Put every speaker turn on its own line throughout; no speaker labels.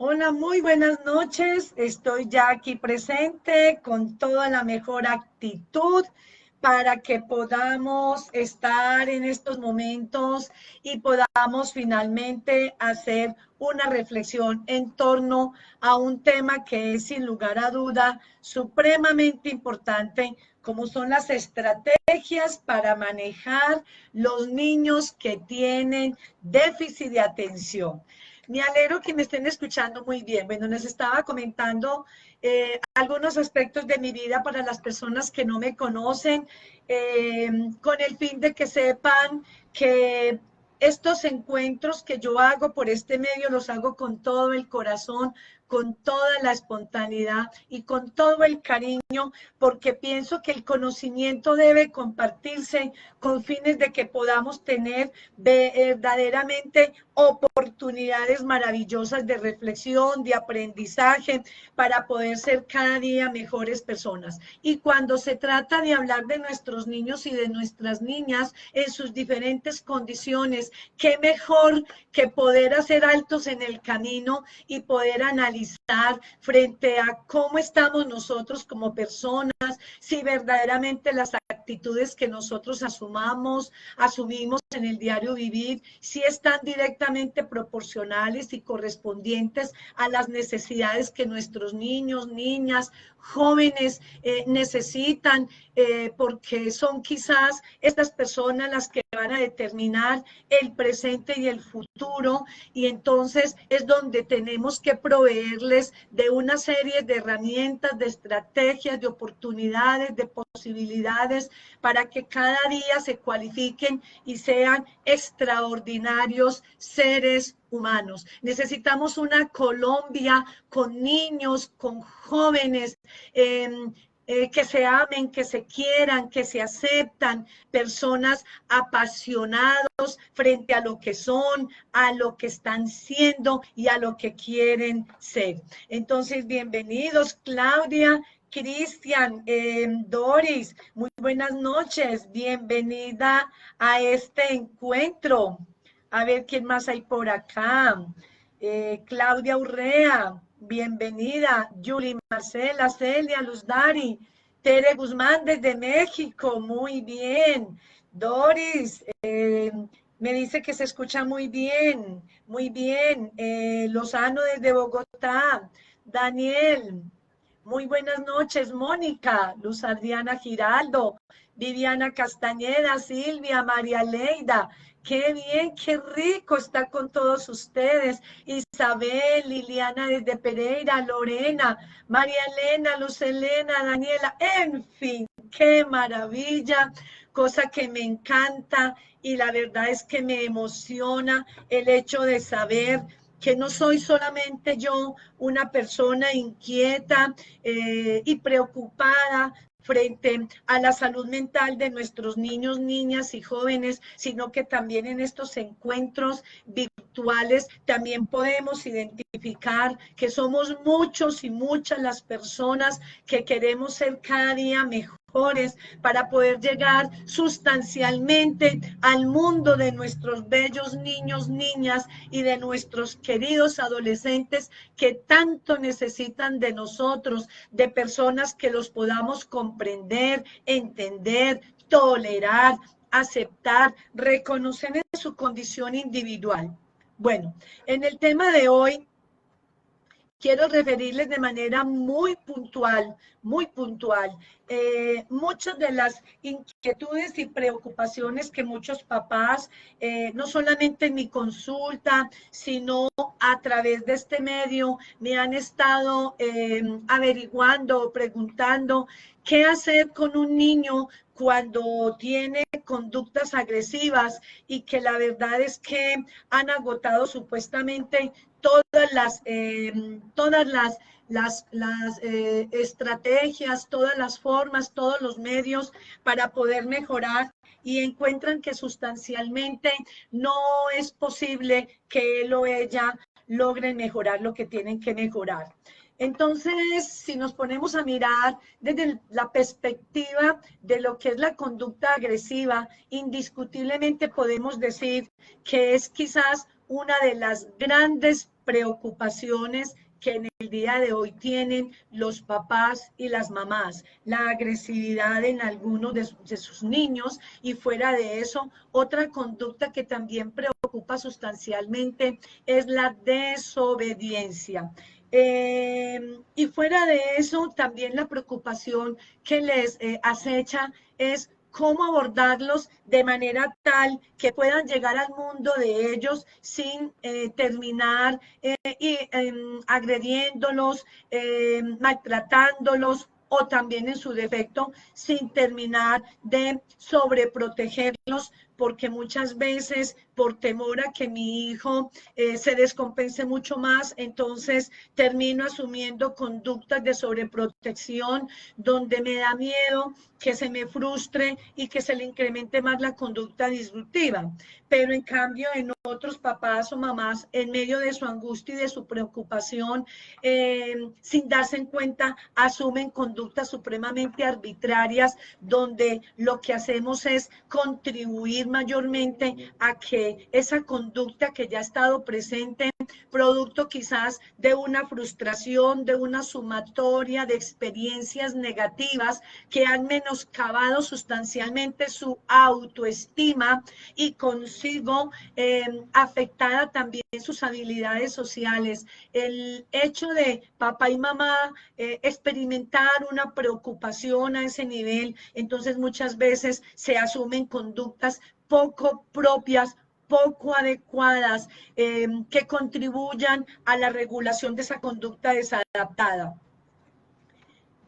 Hola, muy buenas noches. Estoy ya aquí presente con toda la mejor actitud para que podamos estar en estos momentos y podamos finalmente hacer una reflexión en torno a un tema que es sin lugar a duda supremamente importante, como son las estrategias para manejar los niños que tienen déficit de atención. Me alegro que me estén escuchando muy bien. Bueno, les estaba comentando algunos aspectos de mi vida para las personas que no me conocen, con el fin de que sepan que estos encuentros que yo hago por este medio los hago con todo el corazón, con toda la espontaneidad y con todo el cariño, porque pienso que el conocimiento debe compartirse con fines de que podamos tener verdaderamente oportunidades maravillosas de reflexión, de aprendizaje, para poder ser cada día mejores personas. Y cuando se trata de hablar de nuestros niños y de nuestras niñas en sus diferentes condiciones, qué mejor que poder hacer altos en el camino y poder analizar frente a cómo estamos nosotros como personas, si verdaderamente las actitudes que nosotros asumimos en el diario vivir, si están directamente proporcionales y correspondientes a las necesidades que nuestros niños, niñas, jóvenes necesitan, porque son quizás estas personas las que van a determinar el presente y el futuro, y entonces es donde tenemos que proveerles de una serie de herramientas, de estrategias, de oportunidades, de posibilidades, para que cada día se cualifiquen y sean extraordinarios seres humanos. Necesitamos una Colombia con niños, con jóvenes, que se amen, que se quieran, que se aceptan, personas apasionados frente a lo que son, a lo que están siendo y a lo que quieren ser. Entonces, bienvenidos, Claudia, Cristian, Doris, muy buenas noches, bienvenida a este encuentro. A ver quién más hay por acá. Claudia Urrea, bienvenida. Yuli Marcela, Celia, Luz Dari, Tere Guzmán desde México, muy bien. Doris, me dice que se escucha muy bien, muy bien. Lozano desde Bogotá. Daniel, muy buenas noches. Mónica, Luz Adriana Giraldo, Viviana Castañeda, Silvia, María Leida. Qué bien, qué rico estar con todos ustedes. Isabel, Liliana desde Pereira, Lorena, María Elena, Luz Elena, Daniela, en fin, qué maravilla, cosa que me encanta y la verdad es que me emociona el hecho de saber que no soy solamente yo una persona inquieta y preocupada frente a la salud mental de nuestros niños, niñas y jóvenes, sino que también en estos encuentros virtuales también podemos identificar que somos muchos y muchas las personas que queremos ser cada día mejores para poder llegar sustancialmente al mundo de nuestros bellos niños, niñas y de nuestros queridos adolescentes que tanto necesitan de nosotros, de personas que los podamos comprender, entender, tolerar, aceptar, reconocer en su condición individual. Bueno, en el tema de hoy quiero referirles de manera muy puntual, muchas de las inquietudes y preocupaciones que muchos papás, no solamente en mi consulta, sino a través de este medio, me han estado averiguando, preguntando qué hacer con un niño cuando tiene conductas agresivas y que la verdad es que han agotado supuestamente todas las estrategias, todas las formas, todos los medios para poder mejorar y encuentran que sustancialmente no es posible que él o ella logren mejorar lo que tienen que mejorar. Entonces, si nos ponemos a mirar desde la perspectiva de lo que es la conducta agresiva, indiscutiblemente podemos decir que es quizás una de las grandes preocupaciones que en el día de hoy tienen los papás y las mamás, la agresividad en algunos de sus niños, y fuera de eso, otra conducta que también preocupa sustancialmente es la desobediencia. Y fuera de eso, también la preocupación que les acecha es cómo abordarlos de manera tal que puedan llegar al mundo de ellos sin terminar agrediéndolos, maltratándolos, o también en su defecto sin terminar de sobreprotegerlos, porque muchas veces por temor a que mi hijo se descompense mucho más, entonces termino asumiendo conductas de sobreprotección donde me da miedo que se me frustre y que se le incremente más la conducta disruptiva. Pero en cambio en otros papás o mamás, en medio de su angustia y de su preocupación, sin darse en cuenta, asumen conductas supremamente arbitrarias, donde lo que hacemos es contribuir mayormente a que esa conducta que ya ha estado presente, producto quizás de una frustración, de una sumatoria de experiencias negativas que han menoscabado sustancialmente su autoestima, y consigo afectada también sus habilidades sociales. El hecho de papá y mamá experimentar una preocupación a ese nivel, entonces muchas veces se asumen conductas poco propias, poco adecuadas, que contribuyan a la regulación de esa conducta desadaptada.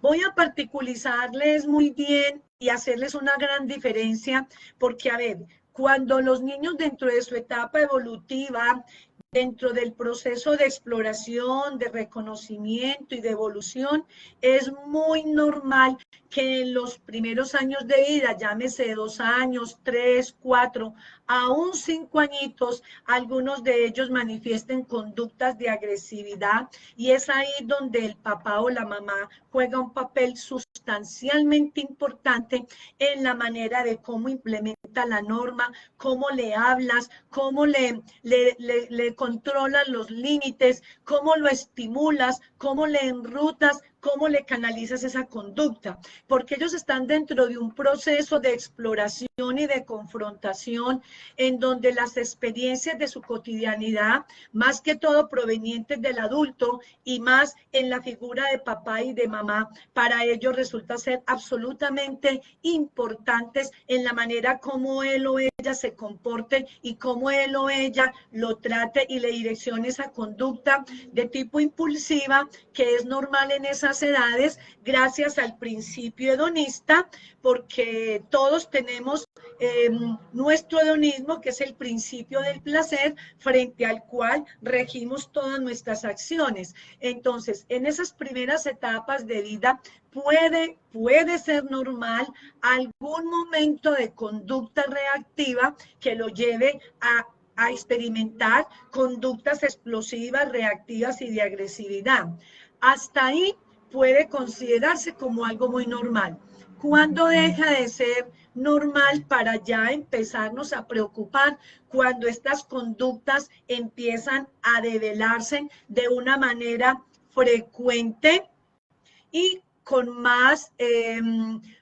Voy a particularizarles muy bien y hacerles una gran diferencia, porque, a ver, cuando los niños dentro de su etapa evolutiva, dentro del proceso de exploración, de reconocimiento y de evolución, es muy normal que en los primeros años de vida, llámese 2 años, 3, 4, aún 5 añitos, algunos de ellos manifiesten conductas de agresividad, y es ahí donde el papá o la mamá juega un papel sustancialmente importante en la manera de cómo implementa la norma, cómo le hablas, cómo le controlas los límites, cómo lo estimulas, cómo le enrutas, cómo le canalizas esa conducta, porque ellos están dentro de un proceso de exploración y de confrontación, en donde las experiencias de su cotidianidad, más que todo provenientes del adulto y más en la figura de papá y de mamá, para ellos resulta ser absolutamente importantes en la manera como él o ella se comporte y cómo él o ella lo trate y le direccione esa conducta de tipo impulsiva, que es normal en esas edades gracias al principio hedonista, porque todos tenemos nuestro hedonismo, que es el principio del placer, frente al cual regimos todas nuestras acciones. Entonces, en esas primeras etapas de vida puede ser normal algún momento de conducta reactiva que lo lleve a experimentar conductas explosivas, reactivas y de agresividad. Hasta ahí puede considerarse como algo muy normal. ¿Cuándo deja de ser normal para ya empezarnos a preocupar? Cuando estas conductas empiezan a develarse de una manera frecuente y con más,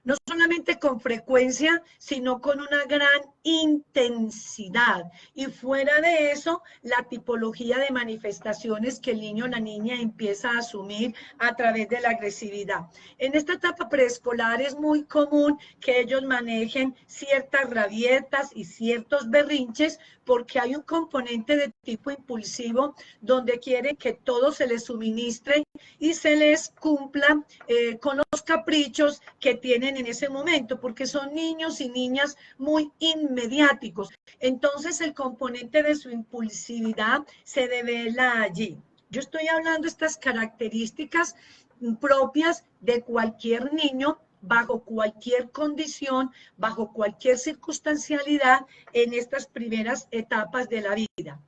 no solamente con frecuencia, sino con una gran intensidad. Y fuera de eso, la tipología de manifestaciones que el niño o la niña empieza a asumir a través de la agresividad. En esta etapa preescolar es muy común que ellos manejen ciertas rabietas y ciertos berrinches, porque hay un componente de tipo impulsivo donde quieren que todo se les suministre y se les cumpla con los caprichos que tienen en ese momento, porque son niños y niñas muy inmediáticos. Entonces el componente de su impulsividad se devela allí. Yo estoy hablando de estas características propias de cualquier niño, bajo cualquier condición, bajo cualquier circunstancialidad, en estas primeras etapas de la vida.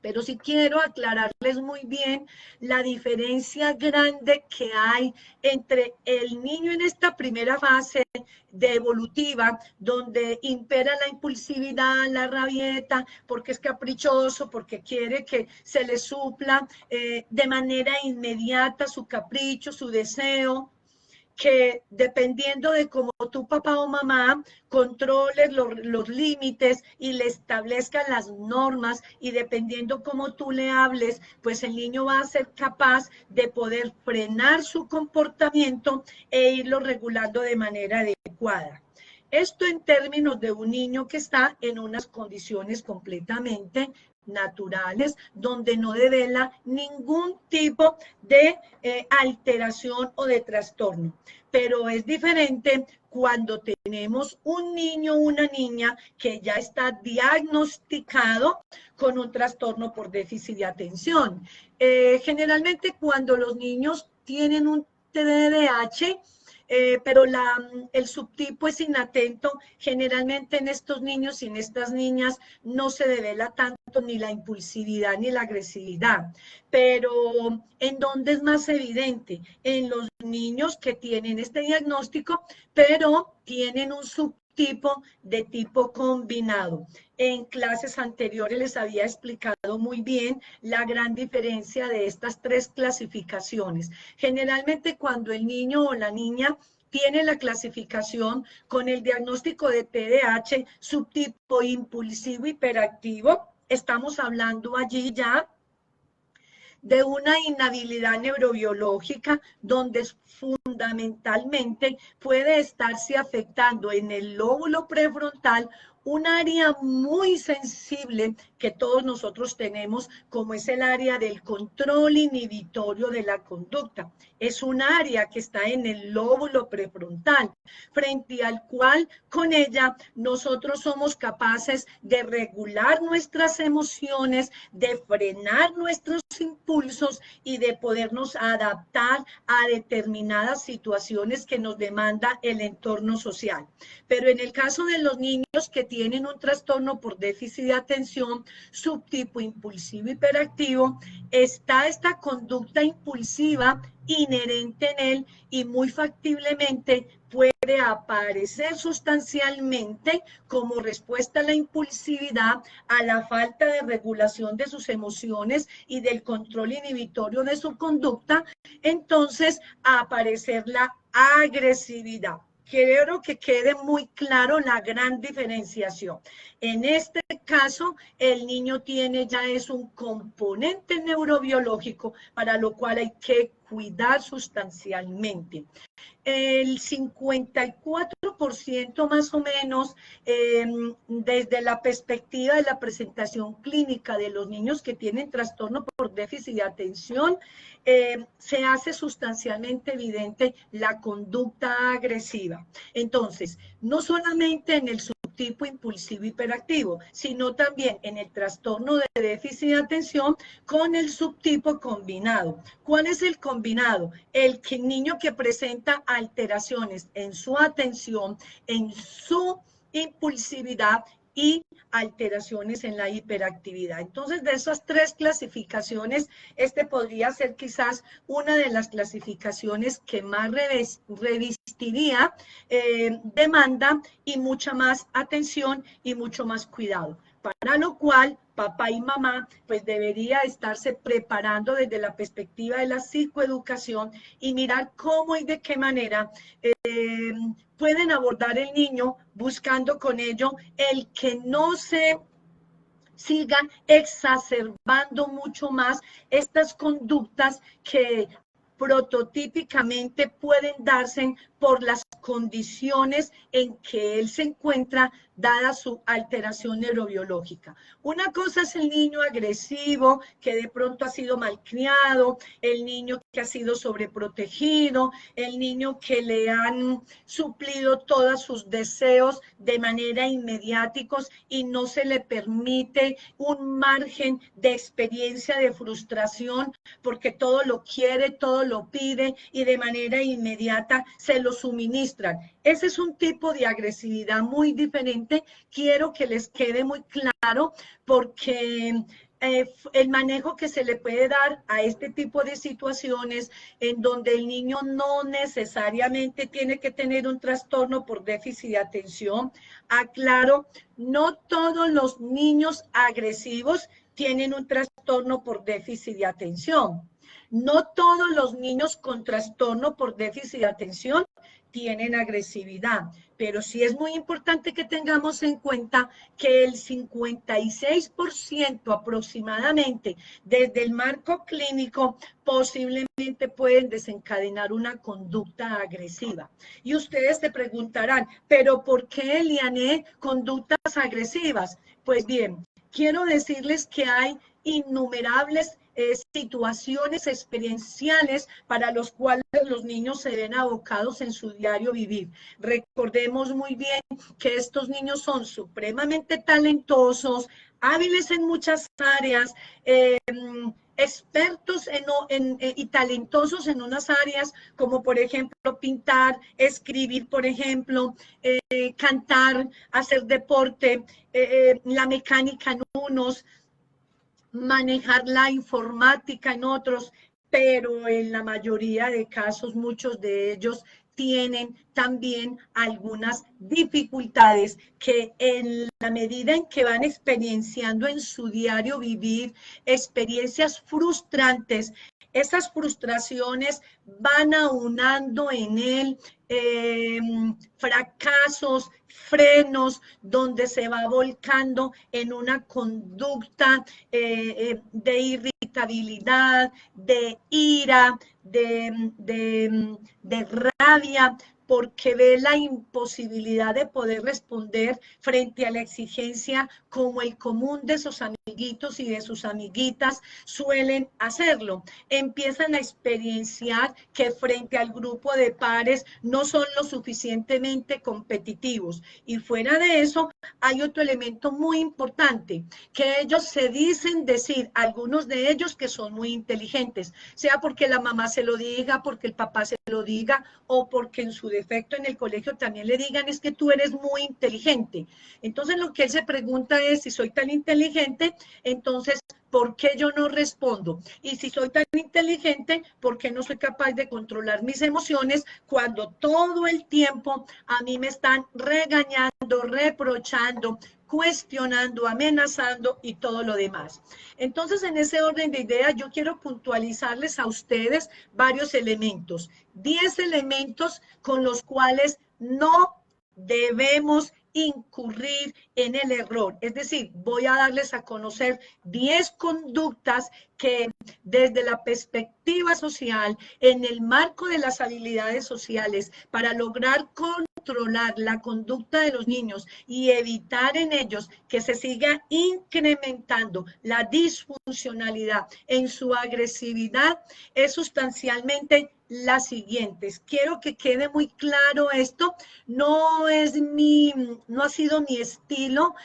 Pero sí quiero aclararles muy bien la diferencia grande que hay entre el niño en esta primera fase de evolutiva, donde impera la impulsividad, la rabieta, porque es caprichoso, porque quiere que se le supla de manera inmediata su capricho, su deseo, que dependiendo de cómo tu papá o mamá controles los límites y le establezcan las normas, y dependiendo cómo tú le hables, pues el niño va a ser capaz de poder frenar su comportamiento e irlo regulando de manera adecuada. Esto en términos de un niño que está en unas condiciones completamente naturales, donde no devela ningún tipo de alteración o de trastorno. Pero es diferente cuando tenemos un niño o una niña que ya está diagnosticado con un trastorno por déficit de atención. Generalmente cuando los niños tienen un TDAH, pero el subtipo es inatento, generalmente en estos niños y en estas niñas no se devela tanto ni la impulsividad ni la agresividad. Pero ¿en dónde es más evidente? En los niños que tienen este diagnóstico, pero tienen un subtipo de tipo combinado. En clases anteriores les había explicado muy bien la gran diferencia de estas tres clasificaciones. Generalmente cuando el niño o la niña tiene la clasificación con el diagnóstico de TDAH, subtipo impulsivo hiperactivo, estamos hablando allí ya de una inhabilidad neurobiológica donde fundamentalmente puede estarse afectando en el lóbulo prefrontal un área muy sensible que todos nosotros tenemos, como es el área del control inhibitorio de la conducta. Es un área que está en el lóbulo prefrontal, frente al cual con ella nosotros somos capaces de regular nuestras emociones, de frenar nuestros impulsos y de podernos adaptar a determinadas situaciones que nos demanda el entorno social. Pero en el caso de los niños que tienen un trastorno por déficit de atención, subtipo impulsivo hiperactivo, está esta conducta impulsiva inherente en él y muy factiblemente puede aparecer sustancialmente como respuesta a la impulsividad, a la falta de regulación de sus emociones y del control inhibitorio de su conducta, entonces a aparecer la agresividad. Quiero que quede muy claro la gran diferenciación. En este caso, el niño tiene ya es un componente neurobiológico para lo cual hay que cuidar sustancialmente. El 54% más o menos, desde la perspectiva de la presentación clínica de los niños que tienen trastorno por déficit de atención, se hace sustancialmente evidente la conducta agresiva. Entonces, no solamente en el subtipo impulsivo hiperactivo, sino también en el trastorno de déficit de atención con el subtipo combinado. ¿Cuál es el combinado? El niño que presenta alteraciones en su atención, en su impulsividad y alteraciones en la hiperactividad. Entonces, de esas tres clasificaciones, este podría ser quizás una de las clasificaciones que más revestiría demanda y mucha más atención y mucho más cuidado. Para lo cual, papá y mamá, pues debería estarse preparando desde la perspectiva de la psicoeducación y mirar cómo y de qué manera pueden abordar el niño buscando con ello el que no se sigan exacerbando mucho más estas conductas que prototípicamente pueden darse por las condiciones en que él se encuentra dada su alteración neurobiológica. Una cosa es el niño agresivo que de pronto ha sido malcriado, el niño que ha sido sobreprotegido, el niño que le han suplido todos sus deseos de manera inmediáticos y no se le permite un margen de experiencia de frustración porque todo lo quiere, todo lo pide y de manera inmediata se lo suministran. Ese es un tipo de agresividad muy diferente. Quiero que les quede muy claro porque el manejo que se le puede dar a este tipo de situaciones en donde el niño no necesariamente tiene que tener un trastorno por déficit de atención. Aclaro, no todos los niños agresivos tienen un trastorno por déficit de atención. No todos los niños con trastorno por déficit de atención tienen agresividad, pero sí es muy importante que tengamos en cuenta que el 56% aproximadamente desde el marco clínico posiblemente pueden desencadenar una conducta agresiva. Y ustedes se preguntarán, ¿pero por qué, Eliane, conductas agresivas? Pues bien, quiero decirles que hay innumerables situaciones experienciales para los cuales los niños se ven abocados en su diario vivir. Recordemos muy bien que estos niños son supremamente talentosos, hábiles en muchas áreas, expertos y talentosos en unas áreas como por ejemplo pintar, escribir, por ejemplo, cantar, hacer deporte, la mecánica en unos, manejar la informática en otros, pero en la mayoría de casos muchos de ellos tienen también algunas dificultades que en la medida en que van experienciando en su diario vivir experiencias frustrantes, esas frustraciones van aunando en él fracasos, frenos, donde se va volcando en una conducta de irritabilidad, de ira, de rabia, porque ve la imposibilidad de poder responder frente a la exigencia como el común de sus amiguitos y de sus amiguitas suelen hacerlo. Empiezan a experienciar que frente al grupo de pares no son lo suficientemente competitivos. Y fuera de eso, hay otro elemento muy importante, que ellos se dicen decir, algunos de ellos que son muy inteligentes, sea porque la mamá se lo diga, porque el papá se lo diga, o porque en su defecto en el colegio también le digan, es que tú eres muy inteligente. Entonces lo que él se pregunta es, si soy tan inteligente, entonces, ¿por qué yo no respondo? Y si soy tan inteligente, ¿por qué no soy capaz de controlar mis emociones cuando todo el tiempo a mí me están regañando, reprochando, cuestionando, amenazando y todo lo demás? Entonces, en ese orden de ideas, yo quiero puntualizarles a ustedes varios elementos, 10 elementos con los cuales no debemos incurrir en el error. Es decir, voy a darles a conocer 10 conductas que desde la perspectiva social, en el marco de las habilidades sociales, para lograr controlar la conducta de los niños y evitar en ellos que se siga incrementando la disfuncionalidad en su agresividad, es sustancialmente las siguientes. Quiero que quede muy claro esto. No ha sido mi estilo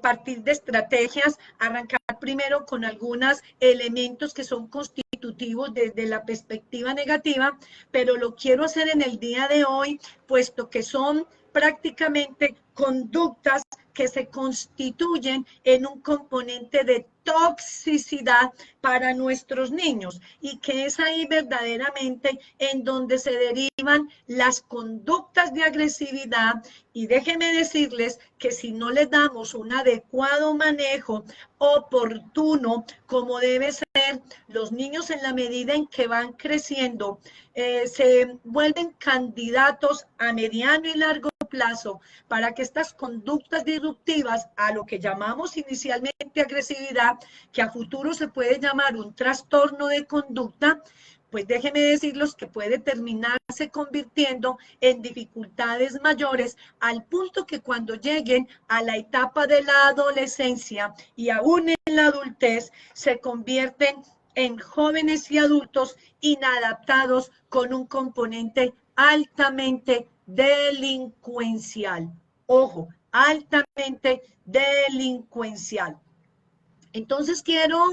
partir de estrategias, arrancar primero con algunos elementos que son constitutivos desde la perspectiva negativa, pero lo quiero hacer en el día de hoy, puesto que son prácticamente conductas que se constituyen en un componente de toxicidad para nuestros niños y que es ahí verdaderamente en donde se derivan las conductas de agresividad. Y déjenme decirles que si no les damos un adecuado manejo oportuno, como debe ser, los niños en la medida en que van creciendo se vuelven candidatos a mediano y largo plazo para que estas conductas disruptivas, a lo que llamamos inicialmente agresividad, que a futuro se puede llamar un trastorno de conducta, pues déjenme decirles que puede terminarse convirtiendo en dificultades mayores, al punto que cuando lleguen a la etapa de la adolescencia y aún en la adultez, se convierten en jóvenes y adultos inadaptados con un componente altamente delincuencial. Ojo, altamente delincuencial. Entonces quiero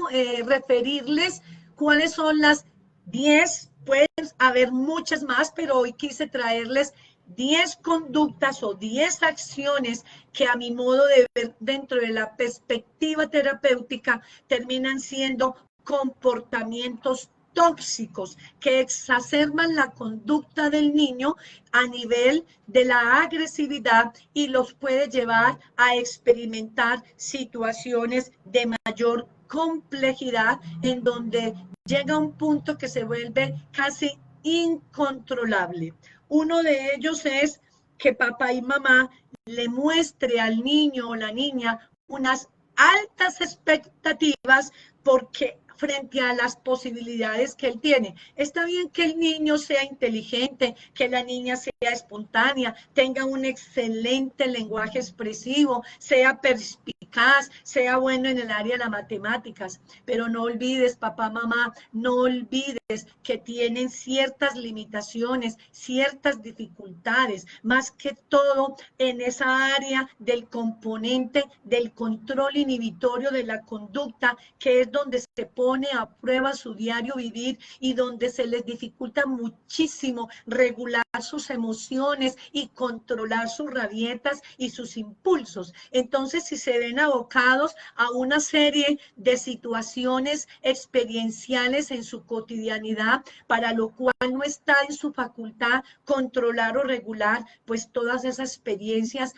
referirles cuáles son las 10, pueden haber muchas más, pero hoy quise traerles 10 conductas o 10 acciones que a mi modo de ver dentro de la perspectiva terapéutica terminan siendo comportamientos tóxicos que exacerban la conducta del niño a nivel de la agresividad y los puede llevar a experimentar situaciones de mayor complejidad en donde llega un punto que se vuelve casi incontrolable. Uno de ellos es que papá y mamá le muestre al niño o la niña unas altas expectativas porque frente a las posibilidades que él tiene. Está bien que el niño sea inteligente, que la niña sea espontánea, tenga un excelente lenguaje expresivo, sea perspicaz, sea bueno en el área de las matemáticas, pero no olvides, papá, mamá, no olvides que tienen ciertas limitaciones, ciertas dificultades, más que todo en esa área del componente del control inhibitorio de la conducta, que es donde se pone a prueba su diario vivir y donde se les dificulta muchísimo regular sus emociones y controlar sus rabietas y sus impulsos. Entonces, si se ven abocados a una serie de situaciones experienciales en su cotidianidad, para lo cual no está en su facultad controlar o regular, pues todas esas experiencias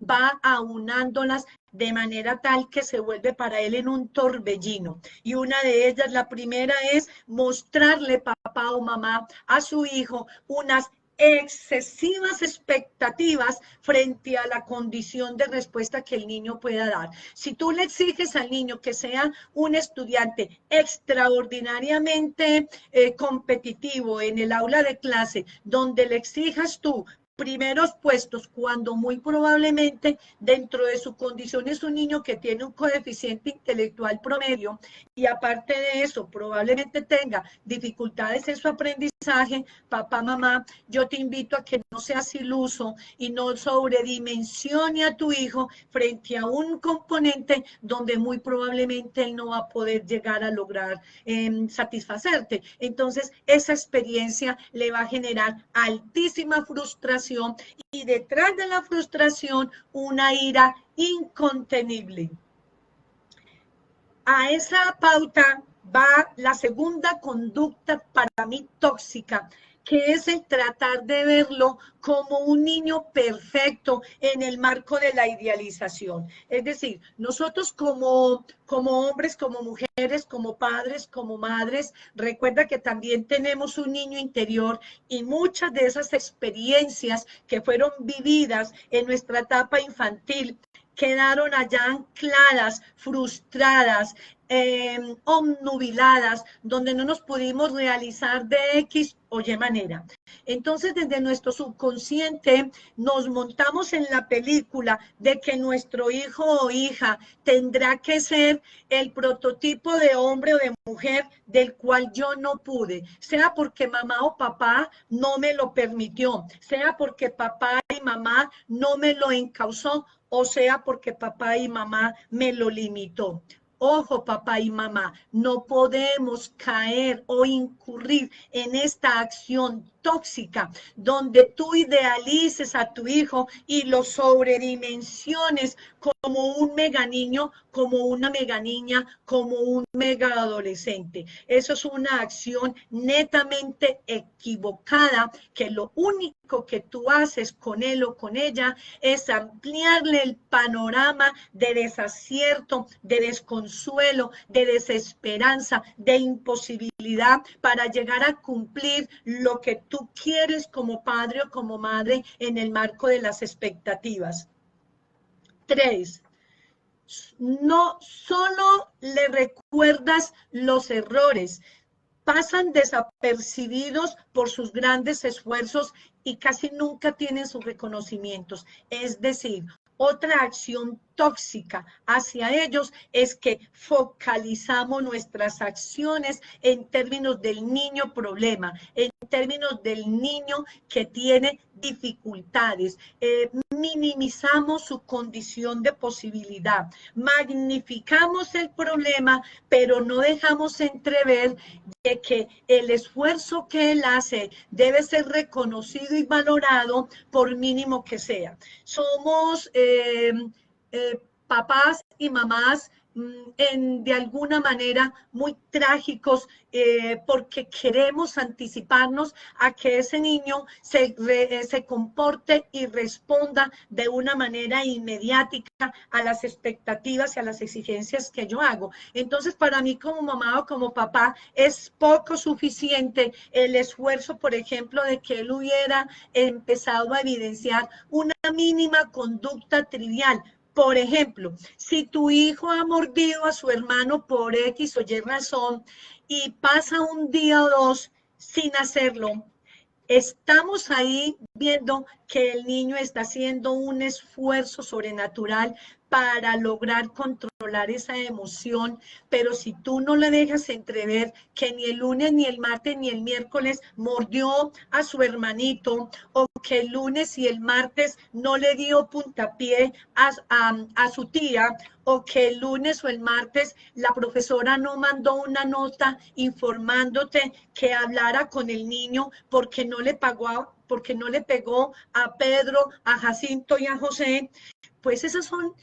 va aunándolas de manera tal que se vuelve para él en un torbellino. Y una de ellas, la primera es mostrarle, papá o mamá, a su hijo unas excesivas expectativas frente a la condición de respuesta que el niño pueda dar. Si tú le exiges al niño que sea un estudiante extraordinariamente competitivo en el aula de clase, donde le exijas tú primeros puestos, cuando muy probablemente dentro de su condición es un niño que tiene un coeficiente intelectual promedio y aparte de eso probablemente tenga dificultades en su aprendizaje, papá, mamá, yo te invito a que no seas iluso y no sobredimensione a tu hijo frente a un componente donde muy probablemente él no va a poder llegar a lograr satisfacerte. Entonces, esa experiencia le va a generar altísima frustración y detrás de la frustración una ira incontenible. A esa pauta va la segunda conducta para mí tóxica, que es el tratar de verlo como un niño perfecto en el marco de la idealización. Es decir, nosotros como hombres, como mujeres, como padres, como madres, recuerda que también tenemos un niño interior y muchas de esas experiencias que fueron vividas en nuestra etapa infantil quedaron allá ancladas, frustradas, obnubiladas, donde no nos pudimos realizar de X o Y manera. Entonces, desde nuestro subconsciente nos montamos en la película de que nuestro hijo o hija tendrá que ser el prototipo de hombre o de mujer del cual yo no pude, sea porque mamá o papá no me lo permitió, sea porque papá y mamá no me lo encauzó, o sea porque papá y mamá me lo limitó. Ojo, papá y mamá, no podemos caer o incurrir en esta acción tóxica donde tú idealices a tu hijo y lo sobredimensiones como un mega niño, como una mega niña, como un mega adolescente. Eso es una acción netamente equivocada, que lo único que tú haces con él o con ella es ampliarle el panorama de desacierto, de desconsuelo, de desesperanza, de imposibilidad para llegar a cumplir lo que tú quieres como padre o como madre en el marco de las expectativas. 3. No solo le recuerdas los errores, pasan desapercibidos por sus grandes esfuerzos y casi nunca tienen sus reconocimientos. Es decir, otra acción tóxica hacia ellos es que focalizamos nuestras acciones en términos del niño problema, en términos del niño que tiene dificultades, minimizamos su condición de posibilidad, magnificamos el problema, pero no dejamos entrever de que el esfuerzo que él hace debe ser reconocido y valorado por mínimo que sea. Somos papás y mamás de alguna manera muy trágicos porque queremos anticiparnos a que ese niño se comporte y responda de una manera inmediática a las expectativas y a las exigencias que yo hago. Entonces, para mí como mamá o como papá es poco suficiente el esfuerzo, por ejemplo, de que él hubiera empezado a evidenciar una mínima conducta trivial. Por ejemplo, si tu hijo ha mordido a su hermano por X o Y razón y pasa un día o dos sin hacerlo, estamos ahí viendo que el niño está haciendo un esfuerzo sobrenatural para lograr controlar esa emoción, pero si tú no le dejas entrever que ni el lunes, ni el martes, ni el miércoles mordió a su hermanito, o que el lunes y el martes no le dio puntapié a su tía, o que el lunes o el martes la profesora no mandó una nota informándote que hablara con el niño porque no le pegó a Pedro, a Jacinto y a José, pues esas son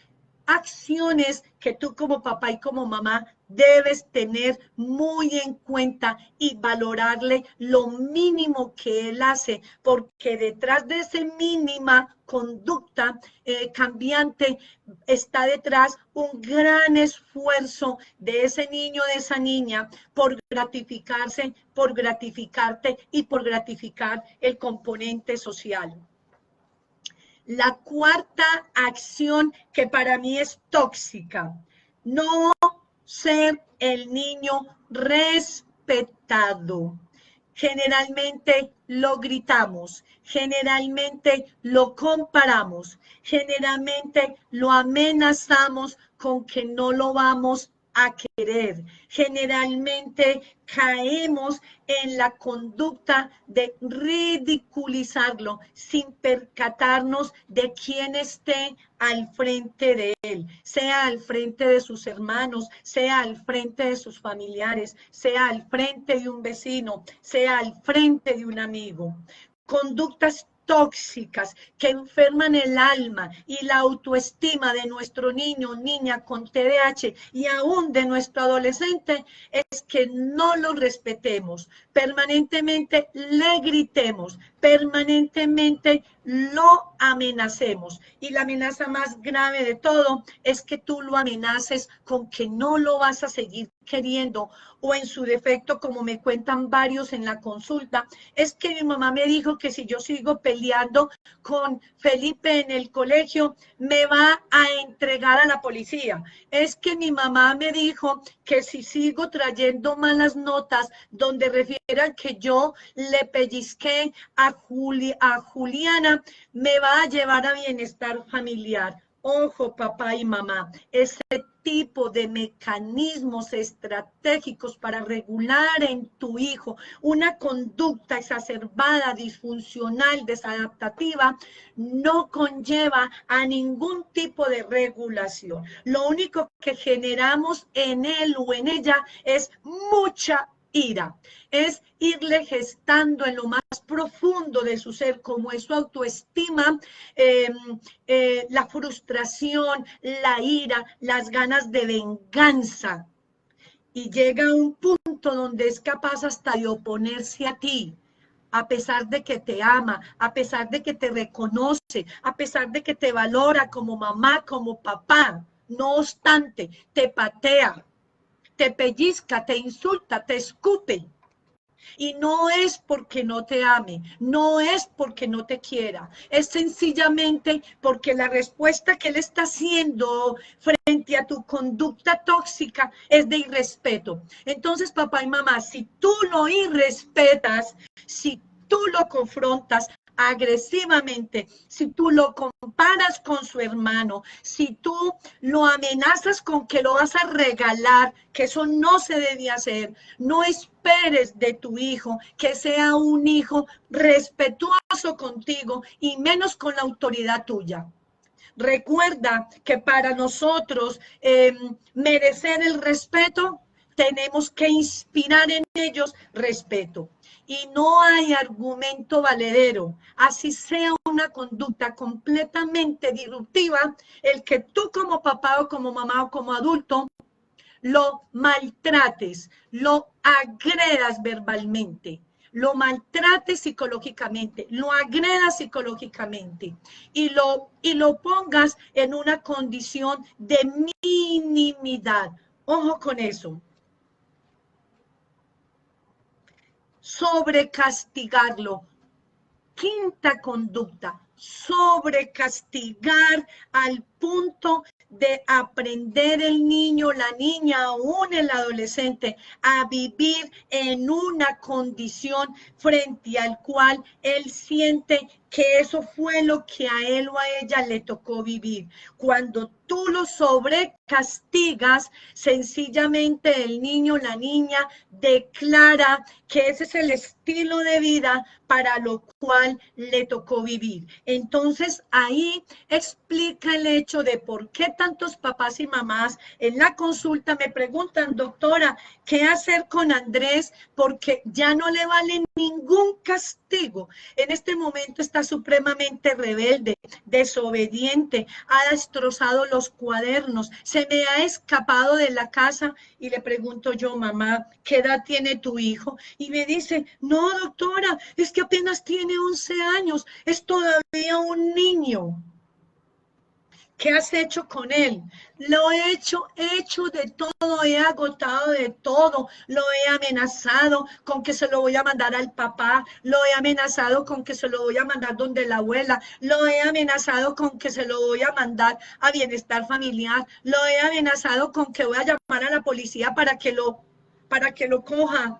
acciones que tú como papá y como mamá debes tener muy en cuenta y valorarle lo mínimo que él hace, porque detrás de esa mínima conducta cambiante está detrás un gran esfuerzo de ese niño, de esa niña, por gratificarse, por gratificarte y por gratificar el componente social. La cuarta acción que para mí es tóxica, no ser el niño respetado. Generalmente lo gritamos, generalmente lo comparamos, generalmente lo amenazamos con que no lo vamos a querer. Generalmente caemos en la conducta de ridiculizarlo sin percatarnos de quién esté al frente de él, sea al frente de sus hermanos, sea al frente de sus familiares, sea al frente de un vecino, sea al frente de un amigo. Conductas tóxicas que enferman el alma y la autoestima de nuestro niño o niña con TDAH y aún de nuestro adolescente es que no lo respetemos, permanentemente le gritemos, permanentemente lo amenacemos. Y la amenaza más grave de todo es que tú lo amenaces con que no lo vas a seguir queriendo, o en su defecto, como me cuentan varios en la consulta, es que mi mamá me dijo que si yo sigo peleando con Felipe en el colegio, me va a entregar a la policía. Es que mi mamá me dijo que si sigo trayendo malas notas donde refieran que yo le pellizqué a Juliana, me va a llevar a bienestar familiar. Ojo, papá y mamá, ese tipo de mecanismos estratégicos para regular en tu hijo una conducta exacerbada, disfuncional, desadaptativa, no conlleva a ningún tipo de regulación. Lo único que generamos en él o en ella es mucha ira, es irle gestando en lo más profundo de su ser, como es su autoestima, la frustración, la ira, las ganas de venganza. Y llega a un punto donde es capaz hasta de oponerse a ti, a pesar de que te ama, a pesar de que te reconoce, a pesar de que te valora como mamá, como papá. No obstante, te patea, te pellizca, te insulta, te escupe. Y no es porque no te ame, no es porque no te quiera, es sencillamente porque la respuesta que él está haciendo frente a tu conducta tóxica es de irrespeto. Entonces, papá y mamá, si tú lo irrespetas, si tú lo confrontas, agresivamente, si tú lo comparas con su hermano, si tú lo amenazas con que lo vas a regalar, que eso no se debe hacer, no esperes de tu hijo que sea un hijo respetuoso contigo y menos con la autoridad tuya. Recuerda que para nosotros merecer el respeto, tenemos que inspirar en ellos respeto. Y no hay argumento valedero, así sea una conducta completamente disruptiva, el que tú como papá o como mamá o como adulto lo maltrates, lo agredas verbalmente, lo maltrates psicológicamente, lo agredas psicológicamente y lo pongas en una condición de minimidad. Ojo con eso. Sobrecastigarlo. Quinta conducta, sobrecastigar al punto de aprender el niño, la niña, aún el adolescente, a vivir en una condición frente al cual él siente que eso fue lo que a él o a ella le tocó vivir. Cuando tú lo sobrecastigas, sencillamente el niño, la niña declara que ese es el estilo de vida para lo cual le tocó vivir. Entonces ahí explica el hecho de por qué tantos papás y mamás en la consulta me preguntan, doctora, ¿qué hacer con Andrés? Porque ya no le vale ningún castigo. En este momento está supremamente rebelde, desobediente, ha destrozado los cuadernos, se me ha escapado de la casa y le pregunto yo, mamá, ¿qué edad tiene tu hijo? Y me dice, no, doctora, es que apenas tiene 11 años, es todavía un niño. ¿Qué has hecho con él? Lo he hecho de todo, he agotado de todo, lo he amenazado con que se lo voy a mandar al papá, lo he amenazado con que se lo voy a mandar donde la abuela, lo he amenazado con que se lo voy a mandar a bienestar familiar, lo he amenazado con que voy a llamar a la policía para que lo coja.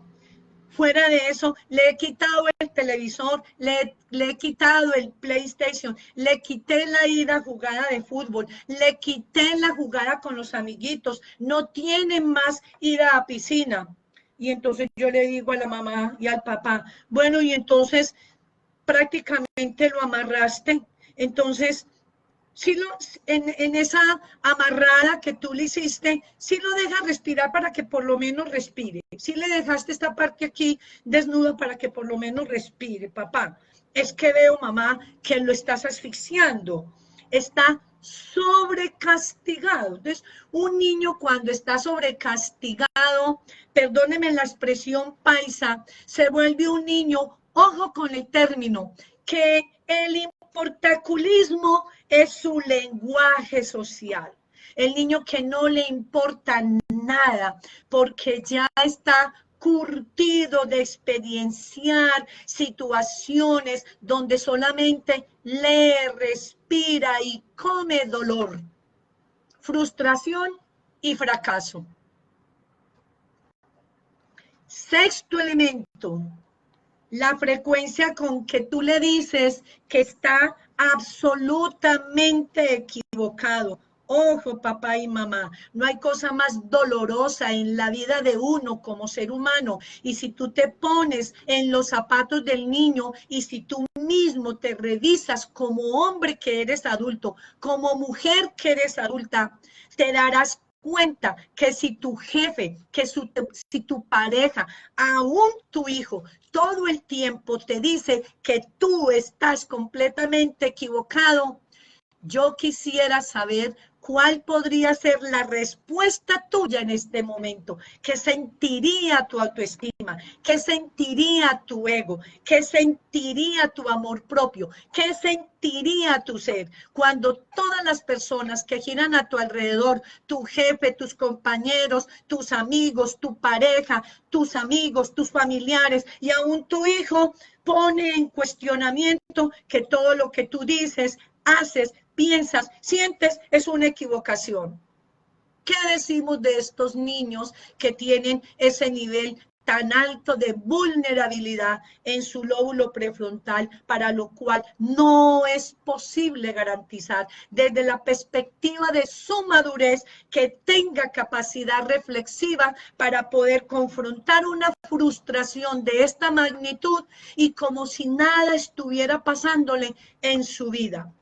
Fuera de eso, le he quitado el televisor, le he quitado el PlayStation, le quité la ida a jugada de fútbol, le quité la jugada con los amiguitos, no tiene más ida a piscina. Y entonces yo le digo a la mamá y al papá, bueno, y entonces prácticamente lo amarraste. Entonces, si en esa amarrada que tú le hiciste, si lo dejas respirar para que por lo menos respire. Si le dejaste esta parte aquí desnuda para que por lo menos respire, papá. Es que veo, mamá, que lo estás asfixiando. Está sobrecastigado. Entonces, un niño cuando está sobrecastigado, perdóneme la expresión paisa, se vuelve un niño, ojo con el término, que el portaculismo es su lenguaje social. El niño que no le importa nada porque ya está curtido de experienciar situaciones donde solamente lee, respira y come dolor, frustración y fracaso. Sexto elemento, la frecuencia con que tú le dices que está absolutamente equivocado. Ojo, papá y mamá, no hay cosa más dolorosa en la vida de uno como ser humano. Y si tú te pones en los zapatos del niño y si tú mismo te revisas como hombre que eres adulto, como mujer que eres adulta, te darás cuenta que si tu jefe, si tu pareja, aún tu hijo, todo el tiempo te dice que tú estás completamente equivocado, yo quisiera saber cuál podría ser la respuesta tuya en este momento. ¿Qué sentiría tu autoestima? ¿Qué sentiría tu ego? ¿Qué sentiría tu amor propio? ¿Qué sentiría tu ser? Cuando todas las personas que giran a tu alrededor, tu jefe, tus compañeros, tus amigos, tu pareja, tus amigos, tus familiares y aún tu hijo, pone en cuestionamiento que todo lo que tú dices, haces, piensas, sientes, es una equivocación. ¿Qué decimos de estos niños que tienen ese nivel tan alto de vulnerabilidad en su lóbulo prefrontal, para lo cual no es posible garantizar desde la perspectiva de su madurez que tenga capacidad reflexiva para poder confrontar una frustración de esta magnitud y como si nada estuviera pasándole en su vida.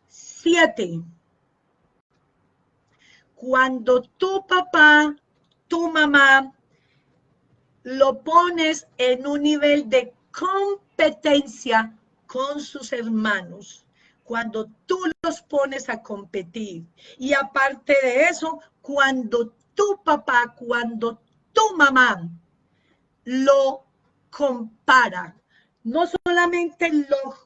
7. Cuando tu papá, tu mamá, lo pones en un nivel de competencia con sus hermanos, cuando tú los pones a competir, y aparte de eso, cuando tu papá, cuando tu mamá lo compara, no solamente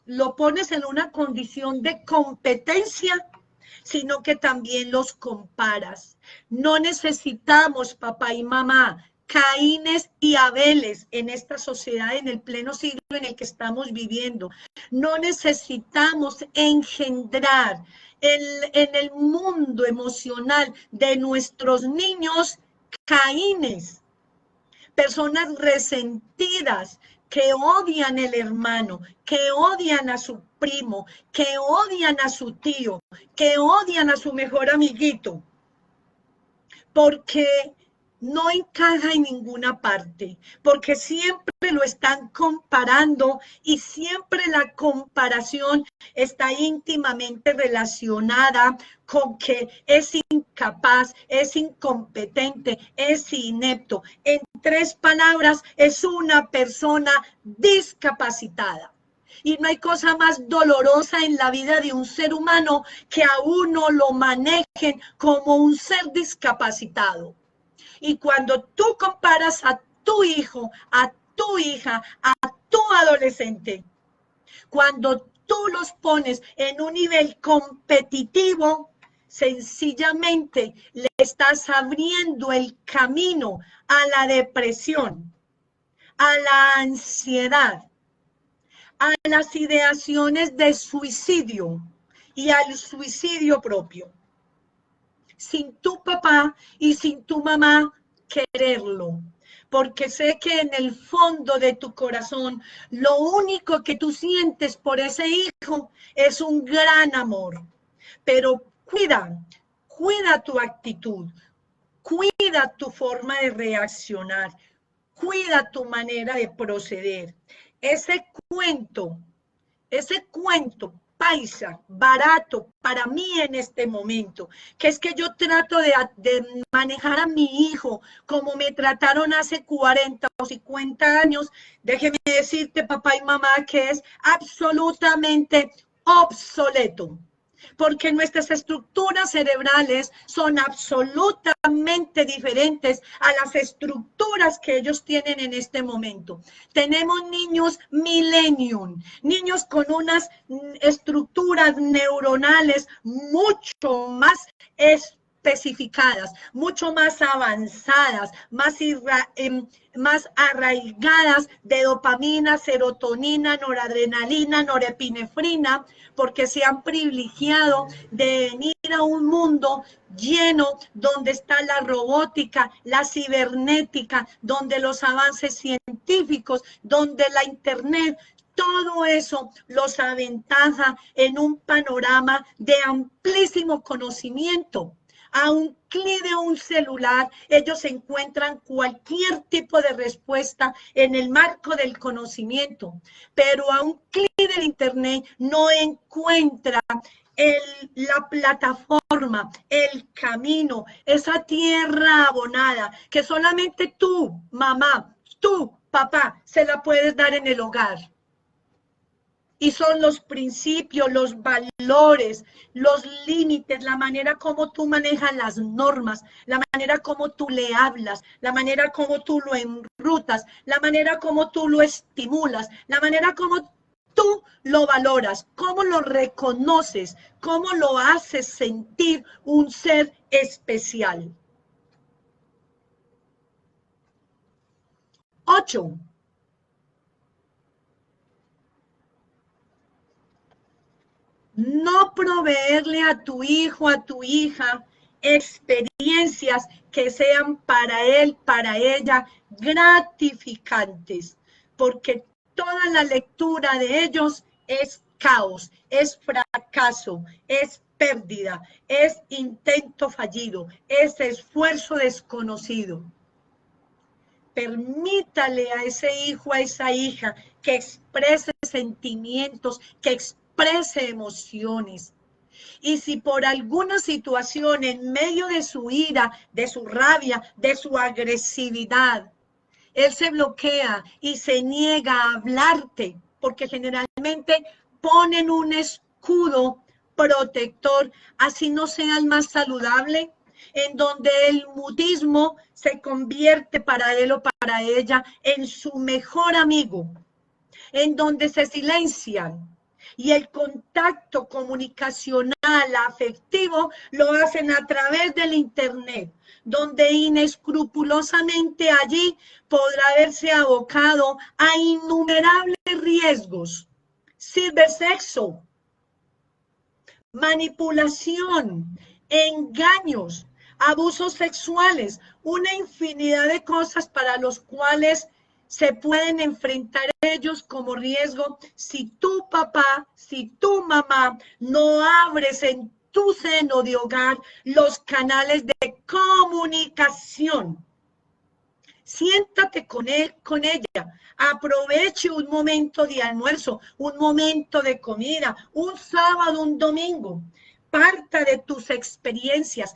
lo pones en una condición de competencia, sino que también los comparas. No necesitamos, papá y mamá, Caínes y Abeles en esta sociedad, en el pleno siglo en el que estamos viviendo. No necesitamos engendrar en el mundo emocional de nuestros niños Caínes, personas resentidas, que odian el hermano, que odian a su primo, que odian a su tío, que odian a su mejor amiguito, porque no encaja en ninguna parte, porque siempre lo están comparando y siempre la comparación está íntimamente relacionada con que es incapaz, es incompetente, es inepto. En 3 palabras, es una persona discapacitada. Y no hay cosa más dolorosa en la vida de un ser humano que a uno lo manejen como un ser discapacitado. Y cuando tú comparas a tu hijo, a tu hija, a tu adolescente, cuando tú los pones en un nivel competitivo, sencillamente le estás abriendo el camino a la depresión, a la ansiedad, a las ideaciones de suicidio y al suicidio propio. Sin tu papá y sin tu mamá quererlo. Porque sé que en el fondo de tu corazón, lo único que tú sientes por ese hijo es un gran amor. Pero cuida tu actitud, cuida tu forma de reaccionar, cuida tu manera de proceder. Ese cuento paisa, barato para mí en este momento, que es que yo trato de manejar a mi hijo como me trataron hace 40 o 50 años, déjeme decirte, papá y mamá, que es absolutamente obsoleto. Porque nuestras estructuras cerebrales son absolutamente diferentes a las estructuras que ellos tienen en este momento. Tenemos niños millennium, niños con unas estructuras neuronales mucho más especificadas, mucho más avanzadas, más arraigadas de dopamina, serotonina, noradrenalina, norepinefrina, porque se han privilegiado de venir a un mundo lleno donde está la robótica, la cibernética, donde los avances científicos, donde la internet, todo eso los aventaja en un panorama de amplísimo conocimiento. A un clic de un celular, ellos encuentran cualquier tipo de respuesta en el marco del conocimiento, pero a un clic del internet no encuentra la plataforma, el camino, esa tierra abonada que solamente tú, mamá, tú, papá, se la puedes dar en el hogar. Y son los principios, los valores, los límites, la manera como tú manejas las normas, la manera como tú le hablas, la manera como tú lo enrutas, la manera como tú lo estimulas, la manera como tú lo valoras, cómo lo reconoces, cómo lo haces sentir un ser especial. 8. No proveerle a tu hijo, a tu hija, experiencias que sean para él, para ella, gratificantes, porque toda la lectura de ellos es caos, es fracaso, es pérdida, es intento fallido, es esfuerzo desconocido. Permítale a ese hijo, a esa hija, que exprese sentimientos, que exprese emociones. Y si por alguna situación en medio de su ira, de su rabia, de su agresividad, él se bloquea y se niega a hablarte, porque generalmente ponen un escudo protector, así no sea el más saludable, en donde el mutismo se convierte para él o para ella en su mejor amigo, en donde se silencian y el contacto comunicacional, afectivo, lo hacen a través del internet, donde inescrupulosamente allí podrá verse abocado a innumerables riesgos: cibersexo, manipulación, engaños, abusos sexuales, una infinidad de cosas para los cuales se pueden enfrentar ellos como riesgo si tu papá, si tu mamá no abres en tu seno de hogar los canales de comunicación. Siéntate con él, con ella. Aproveche un momento de almuerzo, un momento de comida, un sábado, un domingo. Parta de tus experiencias.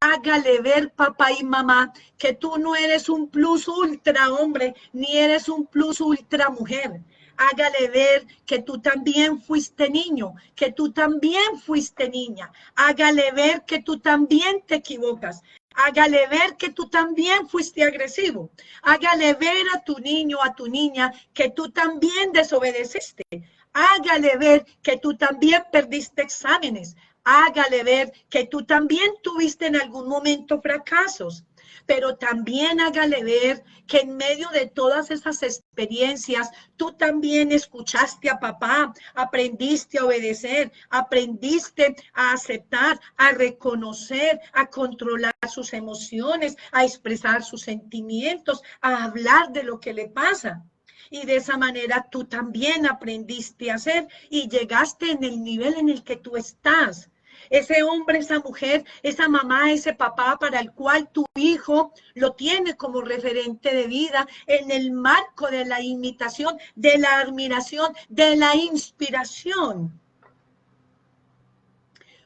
Hágale ver, papá y mamá, que tú no eres un plus ultra hombre, ni eres un plus ultra mujer. Hágale ver que tú también fuiste niño, que tú también fuiste niña. Hágale ver que tú también te equivocas. Hágale ver que tú también fuiste agresivo. Hágale ver a tu niño, a tu niña, que tú también desobedeciste. Hágale ver que tú también perdiste exámenes. Hágale ver que tú también tuviste en algún momento fracasos. Pero también hágale ver que en medio de todas esas experiencias, tú también escuchaste a papá, aprendiste a obedecer, aprendiste a aceptar, a reconocer, a controlar sus emociones, a expresar sus sentimientos, a hablar de lo que le pasa. Y de esa manera tú también aprendiste a hacer y llegaste en el nivel en el que tú estás. Ese hombre, esa mujer, esa mamá, ese papá para el cual tu hijo lo tiene como referente de vida en el marco de la imitación, de la admiración, de la inspiración.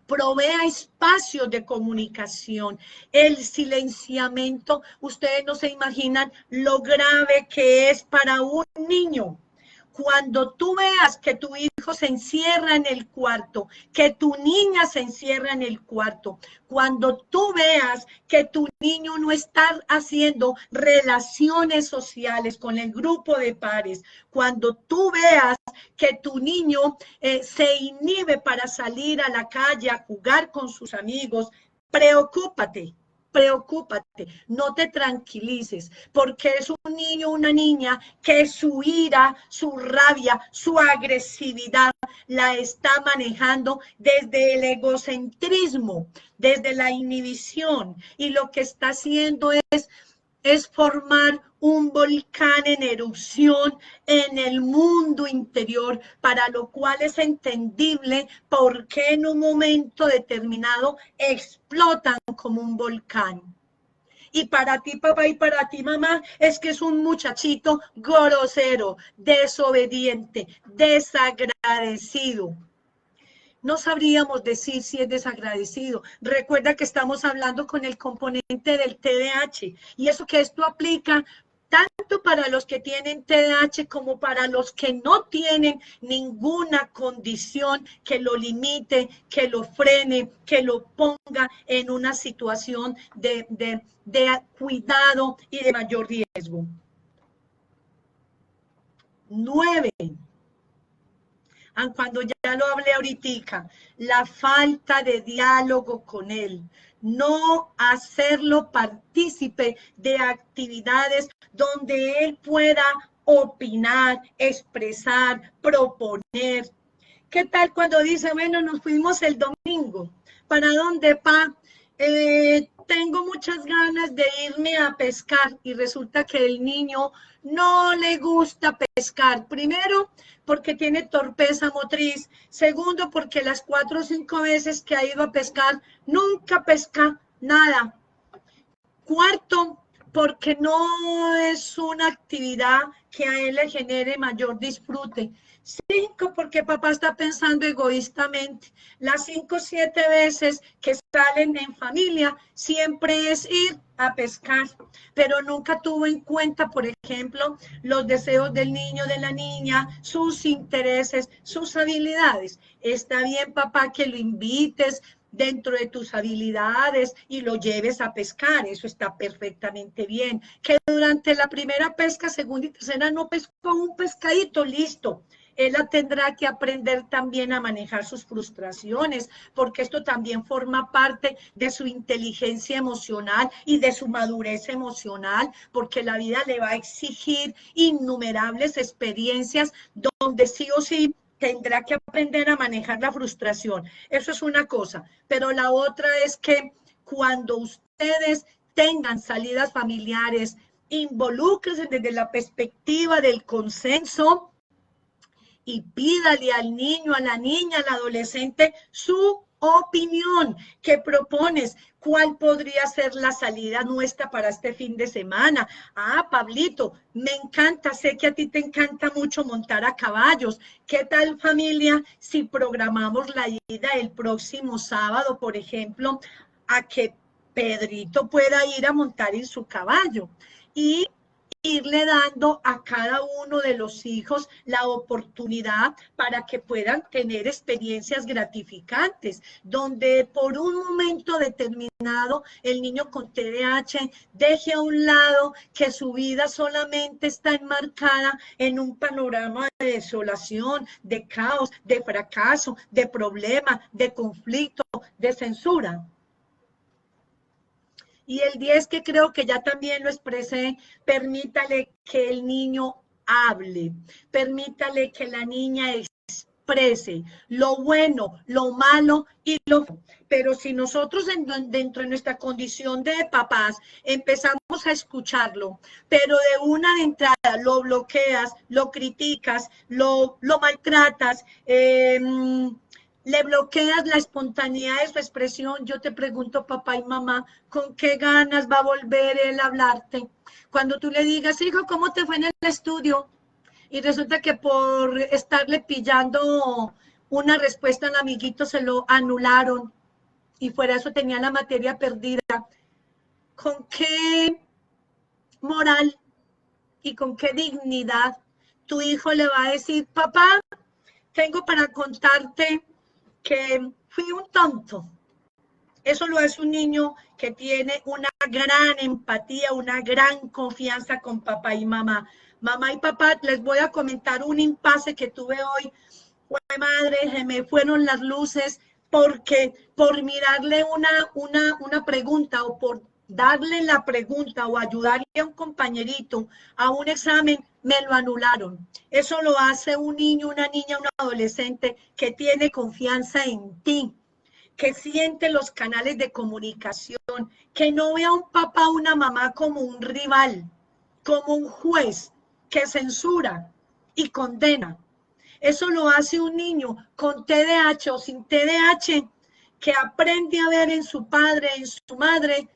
Provea espacios de comunicación. El silenciamiento, ustedes no se imaginan lo grave que es para un niño. Cuando tú veas que tu hijo se encierra en el cuarto, que tu niña se encierra en el cuarto, cuando tú veas que tu niño no está haciendo relaciones sociales con el grupo de pares, cuando tú veas que tu niño se inhibe para salir a la calle a jugar con sus amigos, preocúpate. Preocúpate, no te tranquilices, porque es un niño o una niña que su ira, su rabia, su agresividad la está manejando desde el egocentrismo, desde la inhibición, y lo que está haciendo es formar un volcán en erupción en el mundo interior, para lo cual es entendible por qué en un momento determinado explotan como un volcán. Y para ti, papá, y para ti, mamá, es que es un muchachito grosero, desobediente, desagradecido. No sabríamos decir si es desagradecido. Recuerda que estamos hablando con el componente del TDAH, y eso que esto aplica tanto para los que tienen TDAH como para los que no tienen ninguna condición que lo limite, que lo frene, que lo ponga en una situación de cuidado y de mayor riesgo. 9. Cuando ya lo hablé ahorita, la falta de diálogo con él, no hacerlo partícipe de actividades donde él pueda opinar, expresar, proponer. ¿Qué tal cuando dice, bueno, nos fuimos el domingo? ¿Para dónde, pa? tengo muchas ganas de irme a pescar y resulta que el niño no le gusta pescar. Primero, porque tiene torpeza motriz. Segundo, porque las 4 o 5 veces que ha ido a pescar, nunca pesca nada. Cuarto, porque no es una actividad que a él le genere mayor disfrute. 5, porque papá está pensando egoístamente. Las 5 o 7 veces que salen en familia, siempre es ir a pescar, pero nunca tuvo en cuenta, por ejemplo, los deseos del niño, de la niña, sus intereses, sus habilidades. Está bien, papá, que lo invites dentro de tus habilidades y lo lleves a pescar, eso está perfectamente bien. Que durante la primera pesca, segunda y tercera no pescó un pescadito, listo. Él tendrá que aprender también a manejar sus frustraciones, porque esto también forma parte de su inteligencia emocional y de su madurez emocional, porque la vida le va a exigir innumerables experiencias donde sí o sí tendrá que aprender a manejar la frustración. Eso es una cosa. Pero la otra es que cuando ustedes tengan salidas familiares, involúcrense desde la perspectiva del consenso y pídale al niño, a la niña, al adolescente su opinión. ¿Qué propones? ¿Cuál podría ser la salida nuestra para este fin de semana? Ah, Pablito, me encanta, sé que a ti te encanta mucho montar a caballos. ¿Qué tal, familia, si programamos la ida el próximo sábado, por ejemplo, a que Pedrito pueda ir a montar en su caballo? Y irle dando a cada uno de los hijos la oportunidad para que puedan tener experiencias gratificantes, donde por un momento determinado el niño con TDAH deje a un lado que su vida solamente está enmarcada en un panorama de desolación, de caos, de fracaso, de problema, de conflicto, de censura. Y el 10 que creo que ya también lo expresé, permítale que el niño hable, permítale que la niña exprese lo bueno, lo malo y lo... Pero si nosotros dentro de nuestra condición de papás empezamos a escucharlo, pero de una de entrada lo bloqueas, lo criticas, lo maltratas, le bloqueas la espontaneidad de su expresión, yo te pregunto, papá y mamá, ¿con qué ganas va a volver él a hablarte? Cuando tú le digas, hijo, ¿cómo te fue en el estudio? Y resulta que por estarle pillando una respuesta al amiguito se lo anularon y fuera eso tenía la materia perdida. ¿Con qué moral y con qué dignidad tu hijo le va a decir, papá, tengo para contarte que fui un tonto? Eso lo hace un niño que tiene una gran empatía, una gran confianza con papá y mamá. Mamá y papá, les voy a comentar un impasse que tuve hoy. Madre, se me fueron las luces porque por mirarle una pregunta o por darle la pregunta o ayudarle a un compañerito a un examen, me lo anularon. Eso lo hace un niño, una niña, un adolescente que tiene confianza en ti, que siente los canales de comunicación, que no ve a un papá o una mamá como un rival, como un juez que censura y condena. Eso lo hace un niño con TDAH o sin TDAH que aprende a ver en su padre, en su madre,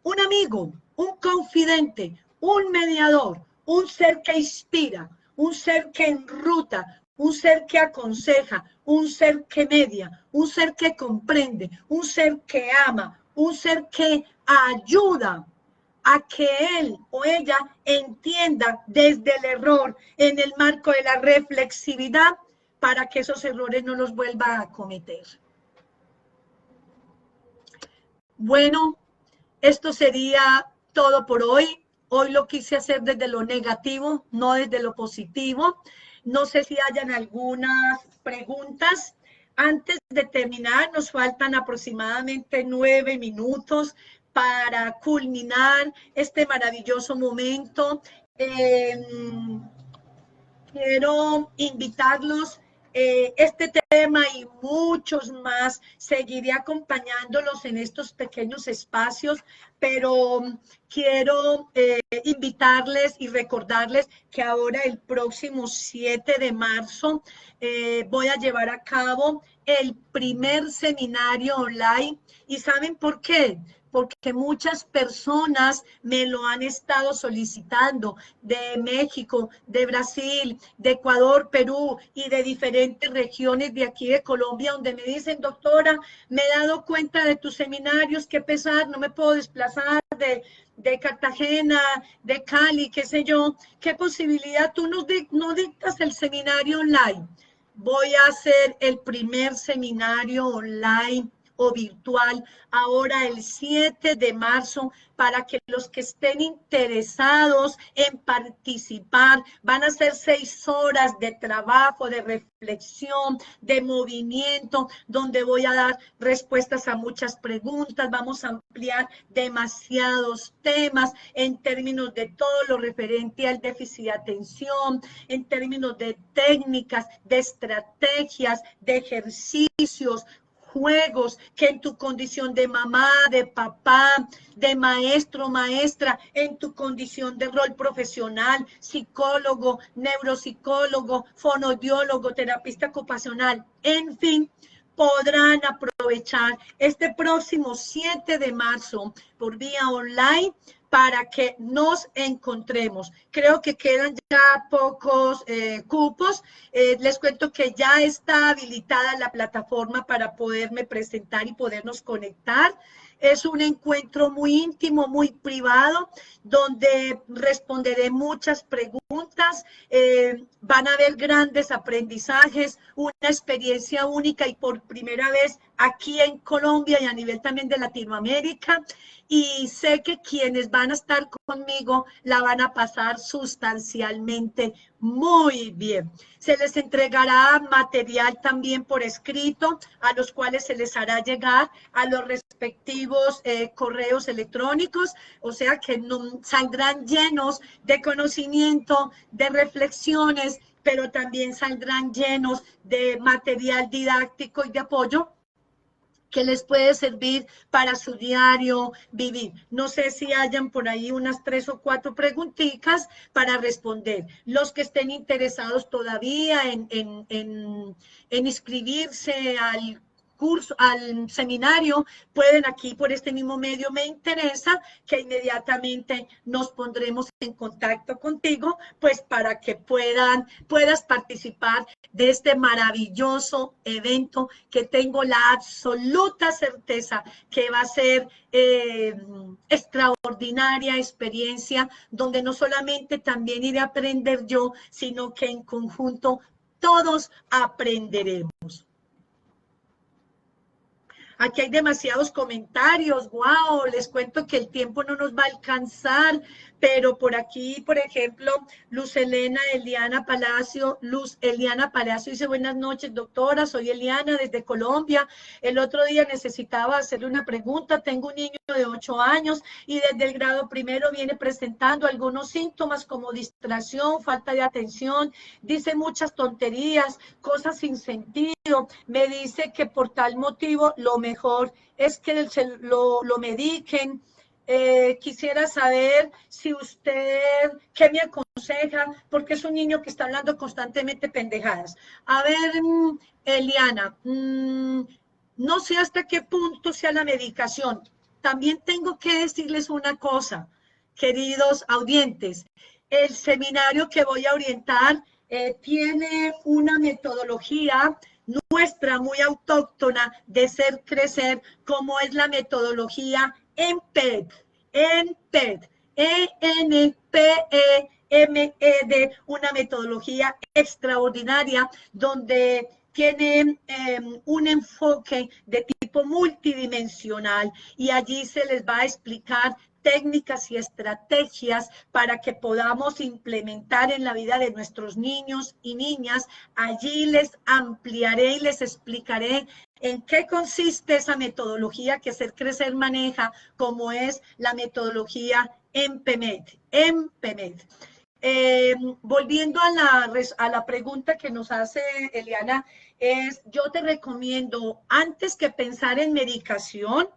un amigo, un confidente, un mediador, un ser que inspira, un ser que enruta, un ser que aconseja, un ser que media, un ser que comprende, un ser que ama, un ser que ayuda a que él o ella entienda desde el error en el marco de la reflexividad para que esos errores no los vuelva a cometer. Bueno, esto sería todo por hoy. Hoy lo quise hacer desde lo negativo, no desde lo positivo. No sé si hayan algunas preguntas. Antes de terminar, nos faltan aproximadamente 9 minutos para culminar este maravilloso momento. Quiero invitarlos. Este tema y muchos más. Seguiré acompañándolos en estos pequeños espacios, pero quiero invitarles y recordarles que ahora el próximo 7 de marzo voy a llevar a cabo el primer seminario online. ¿Y saben por qué? Porque muchas personas me lo han estado solicitando de México, de Brasil, de Ecuador, Perú y de diferentes regiones de aquí de Colombia, donde me dicen, doctora, me he dado cuenta de tus seminarios, qué pesar, no me puedo desplazar de Cartagena, de Cali, qué sé yo, qué posibilidad, tú no dictas el seminario online. Voy a hacer el primer seminario online o virtual ahora el 7 de marzo para que los que estén interesados en participar, van a ser 6 horas de trabajo, de reflexión, de movimiento, donde voy a dar respuestas a muchas preguntas, vamos a ampliar demasiados temas en términos de todo lo referente al déficit de atención, en términos de técnicas, de estrategias, de ejercicios, juegos, que en tu condición de mamá, de papá, de maestro, maestra, en tu condición de rol profesional, psicólogo, neuropsicólogo, fonoaudiólogo, terapista ocupacional, en fin, podrán aprovechar este próximo 7 de marzo por vía online para que nos encontremos. Creo que quedan ya pocos cupos. Les cuento que ya está habilitada la plataforma para poderme presentar y podernos conectar. Es un encuentro muy íntimo, muy privado, donde responderé muchas preguntas. Van a haber grandes aprendizajes, una experiencia única y por primera vez aquí en Colombia y a nivel también de Latinoamérica. Y sé que quienes van a estar conmigo la van a pasar sustancialmente muy bien. Se les entregará material también por escrito, a los cuales se les hará llegar a los respectivos correos electrónicos, o sea que no, saldrán llenos de conocimiento, de reflexiones, pero también saldrán llenos de material didáctico y de apoyo que les puede servir para su diario vivir. No sé si hayan por ahí unas 3 o 4 preguntitas para responder. Los que estén interesados todavía en inscribirse al curso, al seminario, pueden aquí por este mismo medio, me interesa, que inmediatamente nos pondremos en contacto contigo, pues para que puedas participar de este maravilloso evento que tengo la absoluta certeza que va a ser extraordinaria experiencia, donde no solamente también iré a aprender yo, sino que en conjunto todos aprenderemos. Aquí hay demasiados comentarios, wow, les cuento que el tiempo no nos va a alcanzar, pero por aquí, por ejemplo, Luz Eliana Palacio dice, buenas noches, doctora, soy Eliana desde Colombia. El otro día necesitaba hacerle una pregunta, tengo un niño de 8 años y desde el grado primero viene presentando algunos síntomas como distracción, falta de atención, dice muchas tonterías, cosas sin sentido, me dice que por tal motivo lo mejor es que lo mediquen. Quisiera saber si usted, ¿qué me aconseja? Porque es un niño que está hablando constantemente pendejadas. A ver, Eliana, no sé hasta qué punto sea la medicación. También tengo que decirles una cosa, queridos audientes. El seminario que voy a orientar tiene una metodología nuestra muy autóctona de ser crecer, como es la metodología EMPED, ENPEMED, una metodología extraordinaria donde tiene un enfoque de tipo multidimensional y allí se les va a explicar técnicas y estrategias para que podamos implementar en la vida de nuestros niños y niñas. Allí les ampliaré y les explicaré en qué consiste esa metodología que Ser Crecer maneja, como es la metodología EMPEMED. volviendo a la pregunta que nos hace Eliana, yo te recomiendo, antes que pensar en medicación,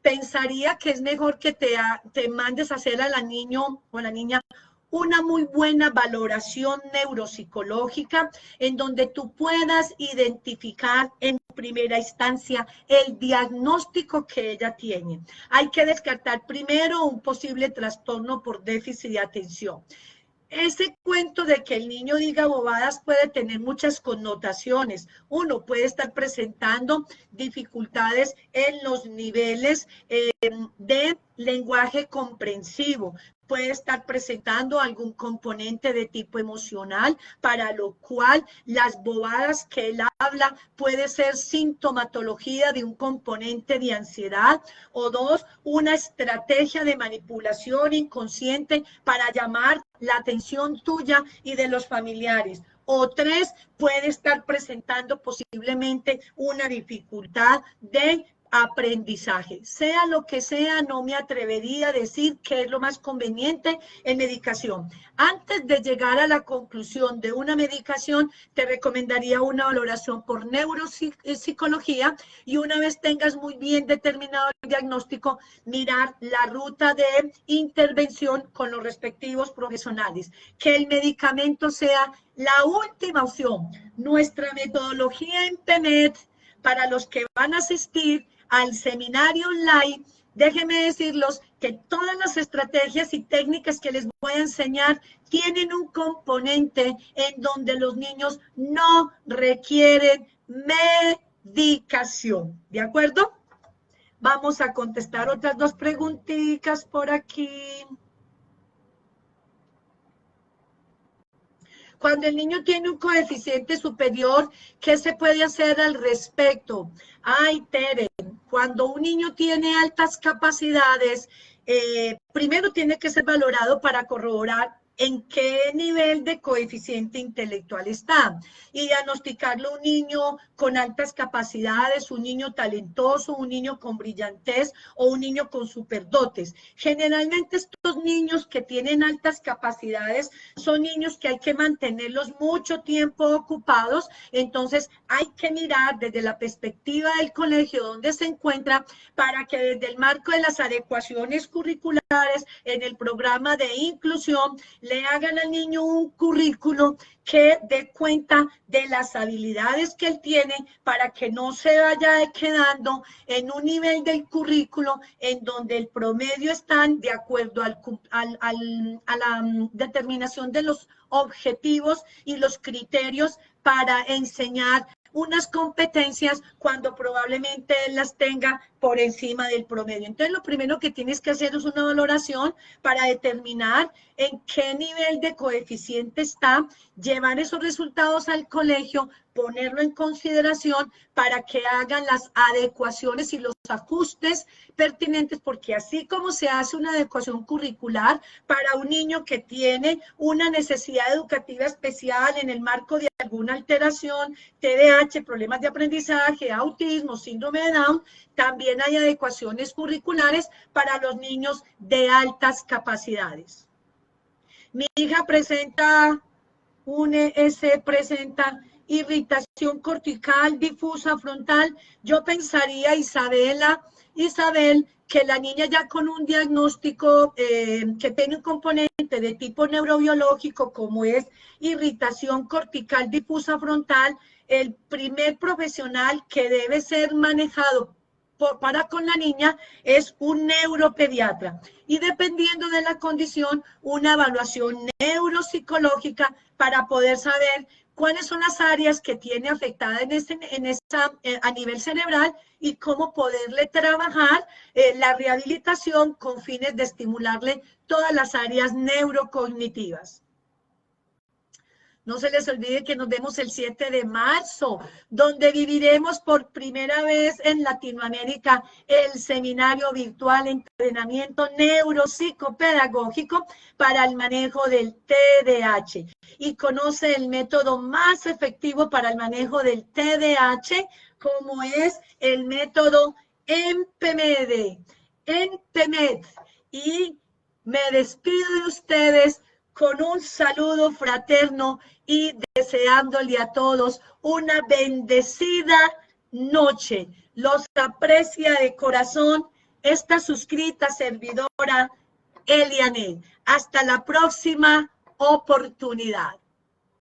pensaría que es mejor que te mandes a hacer a la niño o la niña una muy buena valoración neuropsicológica en donde tú puedas identificar en primera instancia el diagnóstico que ella tiene. Hay que descartar primero un posible trastorno por déficit de atención. Ese cuento de que el niño diga bobadas puede tener muchas connotaciones. Uno puede estar presentando dificultades en los niveles de lenguaje comprensivo. Puede estar presentando algún componente de tipo emocional, para lo cual las bobadas que él habla puede ser sintomatología de un componente de ansiedad, o dos, una estrategia de manipulación inconsciente para llamar la atención tuya y de los familiares. O tres, puede estar presentando posiblemente una dificultad de aprendizaje. Sea lo que sea, no me atrevería a decir qué es lo más conveniente en medicación. Antes de llegar a la conclusión de una medicación, te recomendaría una valoración por neuropsicología, y una vez tengas muy bien determinado el diagnóstico, mirar la ruta de intervención con los respectivos profesionales. Que el medicamento sea la última opción. Nuestra metodología en PEMED, para los que van a asistir al seminario online, déjenme decirlos que todas las estrategias y técnicas que les voy a enseñar tienen un componente en donde los niños no requieren medicación. ¿De acuerdo? Vamos a contestar otras dos preguntitas por aquí. Cuando el niño tiene un coeficiente superior, ¿qué se puede hacer al respecto? Ay, Tere, cuando un niño tiene altas capacidades, primero tiene que ser valorado para corroborar en qué nivel de coeficiente intelectual está, y diagnosticarlo un niño con altas capacidades, un niño talentoso, un niño con brillantez o un niño con superdotes. Generalmente estos niños que tienen altas capacidades son niños que hay que mantenerlos mucho tiempo ocupados, entonces hay que mirar desde la perspectiva del colegio donde se encuentra, para que desde el marco de las adecuaciones curriculares en el programa de inclusión le hagan al niño un currículo que dé cuenta de las habilidades que él tiene, para que no se vaya quedando en un nivel del currículo en donde el promedio está de acuerdo a la determinación de los objetivos y los criterios para enseñar unas competencias cuando probablemente él las tenga por encima del promedio. Entonces, lo primero que tienes que hacer es una valoración para determinar en qué nivel de coeficiente está, llevar esos resultados al colegio, ponerlo en consideración para que hagan las adecuaciones y los ajustes pertinentes, porque así como se hace una adecuación curricular para un niño que tiene una necesidad educativa especial en el marco de alguna alteración, TDAH, problemas de aprendizaje, autismo, síndrome de Down, también hay adecuaciones curriculares para los niños de altas capacidades. Mi hija presenta presenta irritación cortical difusa frontal. Yo pensaría, Isabel, que la niña ya con un diagnóstico que tiene un componente de tipo neurobiológico, como es irritación cortical difusa frontal, el primer profesional que debe ser manejado para con la niña es un neuropediatra, y dependiendo de la condición, una evaluación neuropsicológica para poder saber cuáles son las áreas que tiene afectada a nivel cerebral, y cómo poderle trabajar la rehabilitación con fines de estimularle todas las áreas neurocognitivas. No se les olvide que nos vemos el 7 de marzo, donde viviremos por primera vez en Latinoamérica el seminario virtual Entrenamiento Neuropsicopedagógico para el manejo del TDAH. Y conoce el método más efectivo para el manejo del TDAH, como es el método EMPEMED. Y me despido de ustedes con un saludo fraterno y deseándole a todos una bendecida noche. Los aprecia de corazón esta suscrita servidora Elianet. Hasta la próxima oportunidad.